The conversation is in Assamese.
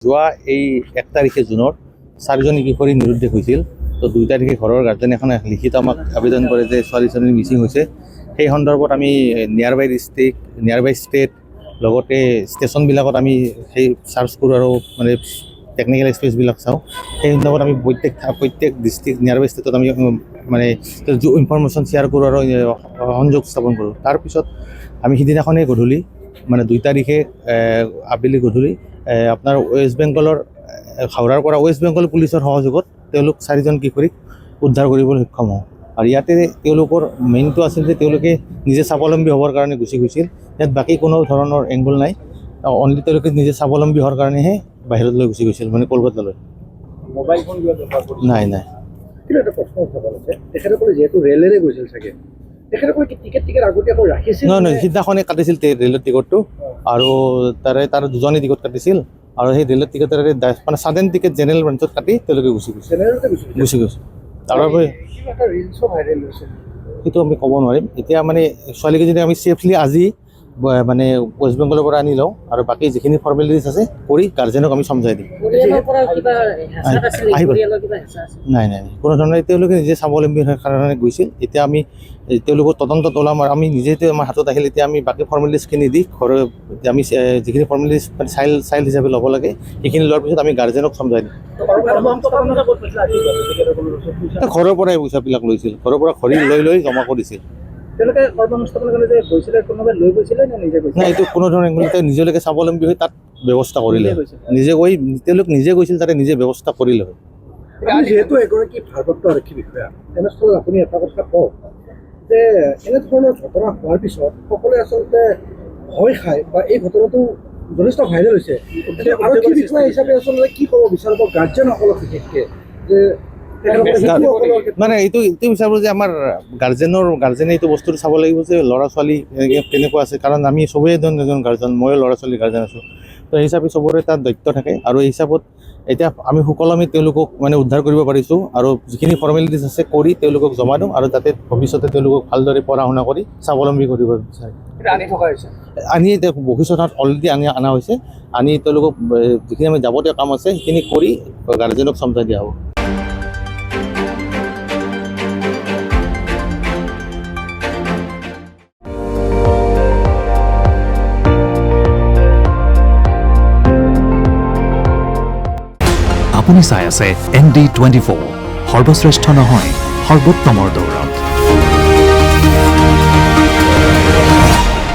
যোৱা এই 1 তাৰিখে জুনৰ 4জনী কিশোৰী নিৰুদ্দেশ হৈছিল। তো 2 তাৰিখে ঘৰৰ গাৰ্জেন এখন লিখিত আমাক আবেদন কৰে যে ছোৱালীজনী মিচিং হৈছে। সেই সন্দৰ্ভত আমি নিয়াৰ বাই ষ্টেট লগতে ষ্টেচনবিলাকত আমি সেই চাৰ্চ কৰোঁ আৰু মানে টেকনিকেল স্পেচবিলাক চাওঁ। সেই সন্দৰ্ভত আমি প্ৰত্যেক ডিষ্ট্ৰিক্ট নিয়াৰ বাই ষ্টেটত আমি মানে ইনফৰমেশ্যন শ্বেয়াৰ কৰোঁ আৰু সংযোগ স্থাপন কৰোঁ। তাৰপিছত আমি সিদিনাখনেই গধূলি মানে 2 তাৰিখে আবেলি গধূলি আপোনাৰ ৱেষ্ট বেংগলৰ হাওৰাৰ পৰা ৱেষ্ট বেংগল পুলিচৰ সহযোগত তেওঁলোক 4জন কিশোৰীক উদ্ধাৰ কৰিবলৈ সক্ষম হওঁ। আৰু ইয়াতে তেওঁলোকৰ মেইনটো আছিল যে তেওঁলোকে নিজে স্বাৱলম্বী হ'বৰ কাৰণে গুচি গৈছিল। ইয়াত বাকী কোনো ধৰণৰ এংগল নাই, অনলি তেওঁলোকে নিজে স্বাৱলম্বী হোৱাৰ কাৰণেহে বাহিৰলৈ গুচি গৈছিল, মানে কলকাতালৈ। মোবাইল ফোন নাই। কিন্তু এটা প্ৰশ্ন উত্থাপন আছে, তেখেতসকলে যিহেতু ৰেলেৰে গৈছিল চাগে, তেখেতসকলে কি টিকেট আগতীয়াকৈ ৰাখিছিল? নহয়, সিদিনাখনে কাটিছিল ৰেলৰ টিকটটো, আৰু তাৰ 2জনী টিকট কাটিছিল। আৰু সেই ৰেলৰ টিকটেৰে মানে ছাডেন টিকেট জেনেৰেল ব্ৰাঞ্চত কাটি তেওঁলোকে গুচি গৈছে। তাৰ বাবে সেইটো আমি ক'ব নোৱাৰিম। এতিয়া মানে ছোৱালীকেইজনী আমি ছেফলি আজি মানে ৱেষ্ট বেংগলৰ পৰা আনি লওঁ, আৰু বাকী যিখিনি ফৰ্মেলিটিজ আছে কৰি গাৰ্জেনক আমি সমজাই দিম। নাই, কোনো ধৰণৰ তেওঁলোকে নিজে স্বাৱলম্বী হোৱাৰ কাৰণে গৈছিল। এতিয়া আমি তেওঁলোকৰ তদন্তত ওলাম, আৰু আমি নিজে আমাৰ হাতত আহিল। এতিয়া আমি বাকী ফৰ্মেলিটিজখিনি দি আমি যিখিনি ফৰ্মেলিটিজ মানে চাইল্ড হিচাপে ল'ব লাগে সেইখিনি লোৱাৰ পিছত আমি গাৰ্জেনক সমজাই দিম। ঘৰৰ পৰাই পইচাবিলাক লৈছিল, ঘৰৰ পৰা ঘড়ী লৈ জমা কৰিছিল। নাই, এইটো কোনো ধৰণৰ নিজলৈকে স্বাৱলম্বী হৈ তাত ব্যৱস্থা কৰিলে, তেওঁলোক নিজে গৈছিল, তাতে নিজে ব্যৱস্থা কৰিলে হয়। যিহেতু এগৰাকী ভাৰপ্ৰাপ্ত আৰক্ষী বিষয়া, তেনেস্থলত আপুনি এটা কথা কওক যে এনেধৰণৰ ঘটনা হোৱাৰ পিছত সকলোৱে আচলতে ভয় খায়, বা এই ঘটনাটো যথেষ্ট ভাইৰেল হৈছে। আৰক্ষী বিষয়া হিচাপে আচলতে কি ক'ব বিচাৰিব গাৰ্জেনসকলক বিশেষকৈ, যে মানে এইটো বিচাৰোঁ যে আমাৰ গাৰ্জেনে এইটো বস্তুটো চাব লাগিব যে ল'ৰা ছোৱালী কেনেকুৱা আছে। কাৰণ আমি চবেই এজন গাৰ্জেন, ময়ো ল'ৰা ছোৱালীৰ গাৰ্জেন আছোঁ। তো সেই হিচাপে চবৰে তাত দায়িত্ব থাকে, আৰু এই হিচাপত এতিয়া আমি সুকলমে তেওঁলোকক মানে উদ্ধাৰ কৰিব পাৰিছোঁ, আৰু যিখিনি ফৰ্মেলিটিজ আছে কৰি তেওঁলোকক জমা দিওঁ, আৰু যাতে ভৱিষ্যতে তেওঁলোকক ভালদৰে পঢ়া শুনা কৰি স্বাৱলম্বী কৰিব বিচাৰে। আনি এতিয়া ভৱিষ্যতত অলৰেডি অনা হৈছে। আনি তেওঁলোকক যিখিনি আমি যাৱতীয় কাম আছে সেইখিনি কৰি গাৰ্জেনক সমজাই দিয়া হ'ব। আপুনি চাই আছে ND24, সৰ্বশ্ৰেষ্ঠ নহয় সৰ্বোত্তমৰ দৌৰ।